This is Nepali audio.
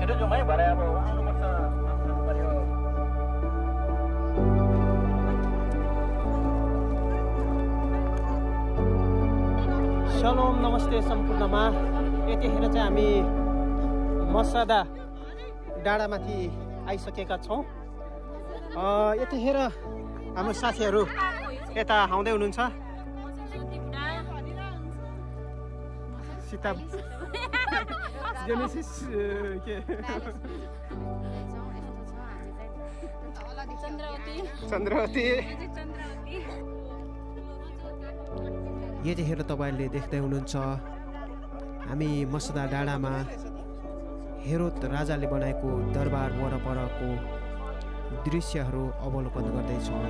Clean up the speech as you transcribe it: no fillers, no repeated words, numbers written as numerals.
छिटो जाउँ है भरे अब आउनुपर्छ पर्यो। सलोम नमस्ते सम्पूर्णमा। यतिखेर चाहिँ हामी मसदा डाँडामाथि आइसकेका छौँ। यतिखेर हाम्रो साथीहरू यता आउँदै हुनुहुन्छ। सीता जेनेसिस के चन्द्रवती यतिखेर तपाईँले देख्दै हुनुहुन्छ हामी मसदा डाँडामा हेरोद राजाले बनाएको दरबार वरपरको दृश्यहरू अवलोकन गर्दैछौँ।